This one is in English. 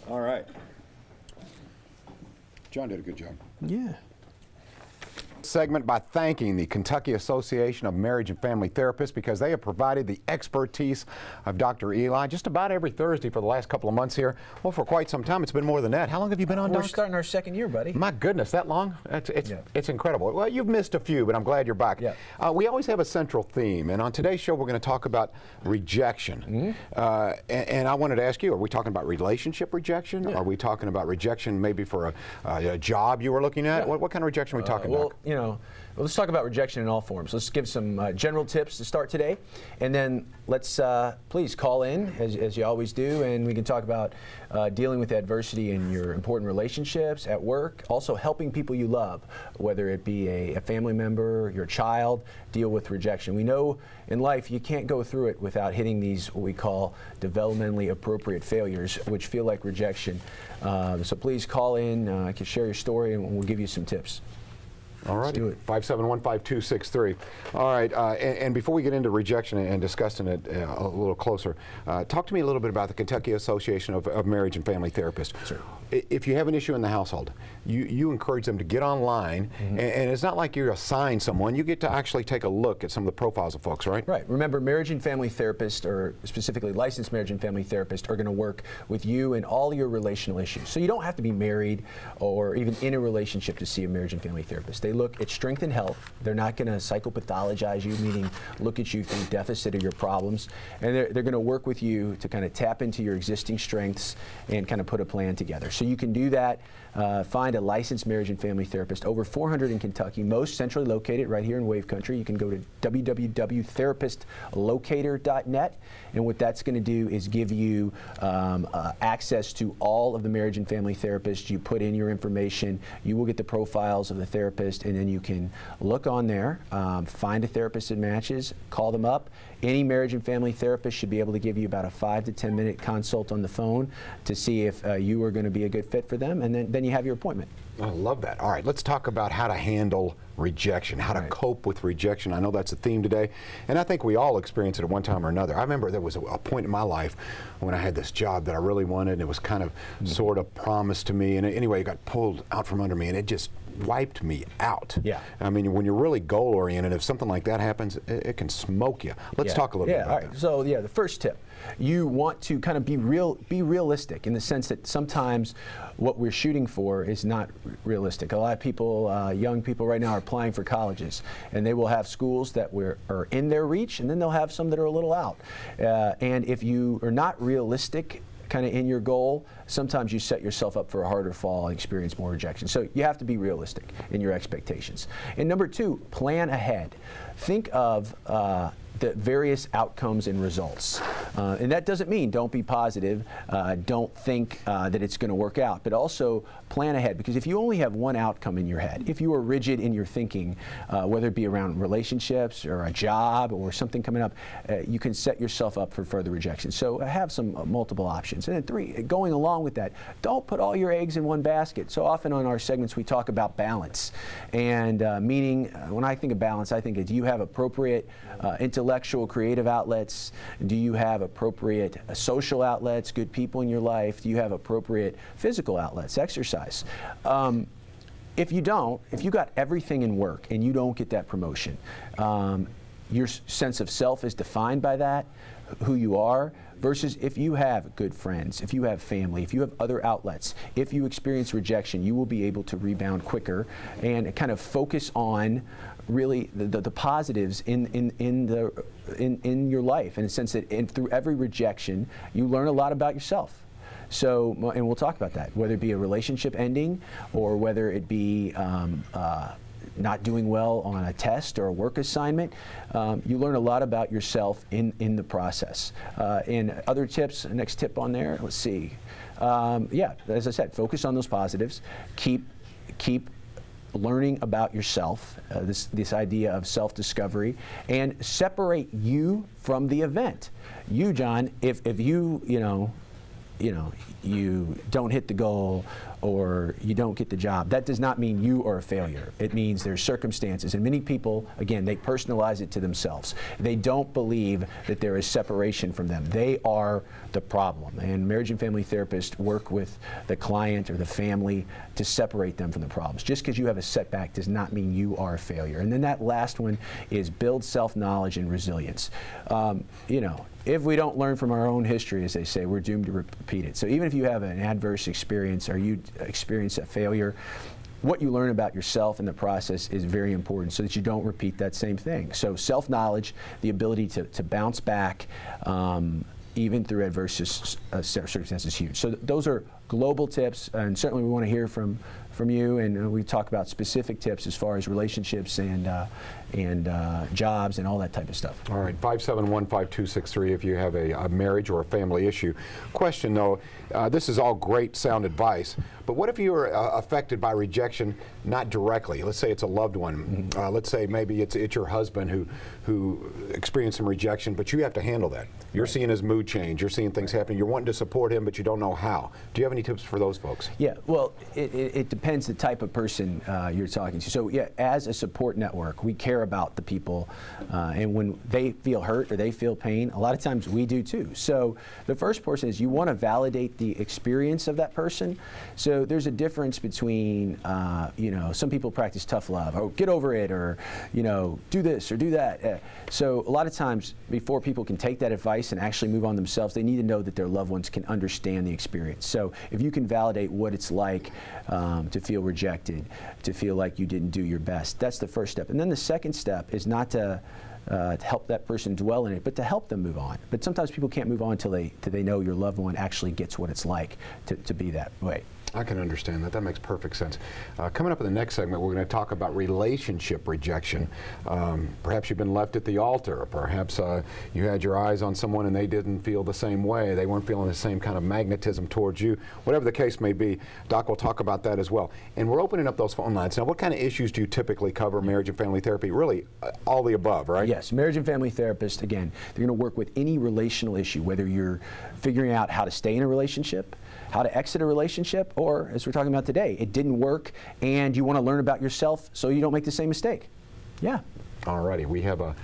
All right. John did a good job. Yeah. Segment by thanking the Kentucky Association of Marriage and Family Therapists because they have provided the expertise of Dr. Eli just about every Thursday for the last couple of months here. Well, for quite some time. It's been more than that. How long have you been on, Doc? We're starting our second year, buddy. My goodness, that long? It's incredible. Well, you've missed a few, but I'm glad you're back. Yeah. We always have a central theme, and on today's show we're going to talk about rejection. And I wanted to ask you, are we talking about relationship rejection? Yeah. Are we talking about rejection maybe for a job you were looking at? Yeah. What kind of rejection are we talking Well, about? you know, let's talk about rejection in all forms. Let's give some general tips to start today, and then let's please call in as you always do, and we can talk about dealing with adversity in your important relationships at work, also helping people you love, whether it be a family member, your child, deal with rejection. We know in life you can't go through it without hitting these what we call developmentally appropriate failures, which feel like rejection. So please call in, I can share your story, and we'll give you some tips. All right, 571-5263. All right, and before we get into rejection and discussing it a little closer, talk to me a little bit about the Kentucky Association of Marriage and Family Therapists. Sure. If you have an issue in the household, you encourage them to get online, and it's not like you're assigned someone. You get to actually take a look at some of the profiles of folks, right? Right. Remember, marriage and family therapists, or specifically licensed marriage and family therapists, are going to work with you in all your relational issues. So you don't have to be married or even in a relationship to see a marriage and family therapist. They look at strength and health. They're not going to psychopathologize you, meaning look at you through deficit of your problems. And they're going to work with you to kind of tap into your existing strengths and kind of put a plan together. So you can do that. Find a licensed marriage and family therapist. Over 400 in Kentucky, most centrally located right here in Wave Country. You can go to www.therapistlocator.net, and what that's going to do is give you access to all of the marriage and family therapists. You put in your information, you will get the profiles of the therapist, and then you can look on there, find a therapist that matches, call them up. Any marriage and family therapist should be able to give you about a 5 to 10 minute consult on the phone to see if you are going to be a good fit for them, and then you have your appointment. I love that. All right, let's talk about how to handle rejection, how to cope with rejection. I know that's a theme today, and I think we all experience it at one time or another. I remember there was a point in my life when I had this job that I really wanted, and it was kind of sort of promised to me, and anyway, it got pulled out from under me, and it just wiped me out. Yeah. I mean, when you're really goal-oriented, if something like that happens, it can smoke you. Let's talk a little bit about that. So the first tip, you want to kind of be realistic in the sense that sometimes what we're shooting for is not realistic. A lot of people, young people right now, are applying for colleges, and they will have schools that are in their reach, and then they'll have some that are a little out. And if you are not realistic kind of in your goal, sometimes you set yourself up for a harder fall and experience more rejection. So you have to be realistic in your expectations. And number two, plan ahead. Think of the various outcomes and results. And that doesn't mean don't be positive, don't think that it's going to work out, but also plan ahead, because if you only have one outcome in your head, if you are rigid in your thinking, whether it be around relationships or a job or something coming up, you can set yourself up for further rejection. So have some multiple options. And then three, going along with that, don't put all your eggs in one basket. So often on our segments we talk about balance, and meaning when I think of balance, I think do you have appropriate intellectual, creative outlets? Do you have appropriate social outlets, good people in your life? Do you have appropriate physical outlets, exercise? If you don't, if you got everything in work and you don't get that promotion, your sense of self is defined by that, who you are, versus if you have good friends, if you have family, if you have other outlets, if you experience rejection, you will be able to rebound quicker and kind of focus on really the positives in your life, in the sense that through every rejection you learn a lot about yourself. So, and we'll talk about that, whether it be a relationship ending or whether it be not doing well on a test or a work assignment. You learn a lot about yourself in the process. And other tips, next tip on there, let's see. Yeah, as I said, focus on those positives. Keep learning about yourself, this idea of self-discovery, and separate you from the event. You, John, if you you know, you don't hit the goal or you don't get the job, that does not mean you are a failure. It means there's circumstances, and many people, again, they personalize it to themselves. They don't believe that there is separation from them. They are the problem, and marriage and family therapists work with the client or the family to separate them from the problems. Just because you have a setback does not mean you are a failure. And then that last one is build self-knowledge and resilience. You know, if we don't learn from our own history, as they say, we're doomed to repeat it. So even if you have an adverse experience or you experience a failure, what you learn about yourself in the process is very important so that you don't repeat that same thing. So self-knowledge, the ability to bounce back, even through adverse circumstances, is huge. So those are global tips, and certainly we want to hear from you, and we talk about specific tips as far as relationships and jobs and all that type of stuff. All right, 571-5263 if you have a marriage or a family issue. Question though, this is all great sound advice, but what if you are affected by rejection, not directly? Let's say it's a loved one. Let's say maybe it's your husband who experienced some rejection, but you have to handle that. You're seeing his mood change, you're seeing things happening, you're wanting to support him, but you don't know how. Do you have any tips for those folks? Yeah, well, it depends the type of person you're talking to. So yeah, as a support network, we care about the people, and when they feel hurt or they feel pain, a lot of times we do too. So the first portion is you want to validate the experience of that person. So there's a difference between, you know, some people practice tough love, or get over it, or, you know, do this or do that. So a lot of times before people can take that advice and actually move on themselves, they need to know that their loved ones can understand the experience. So if you can validate what it's like to feel rejected, to feel like you didn't do your best, that's the first step. And then the second step is not to help that person dwell in it, but to help them move on. But sometimes people can't move on until they know your loved one actually gets what it's like to be that way. I can understand that. That makes perfect sense. Coming up in the next segment, we're going to talk about relationship rejection. Perhaps you've been left at the altar, or perhaps you had your eyes on someone and they didn't feel the same way. They weren't feeling the same kind of magnetism towards you. Whatever the case may be, Doc will talk about that as well. And we're opening up those phone lines. Now, what kind of issues do you typically cover in marriage and family therapy? Really, all the above, right? Yes, marriage and family therapists, again, they're going to work with any relational issue, whether you're figuring out how to stay in a relationship, how to exit a relationship, or, as we're talking about today, it didn't work and you want to learn about yourself so you don't make the same mistake. Yeah. All righty, we have a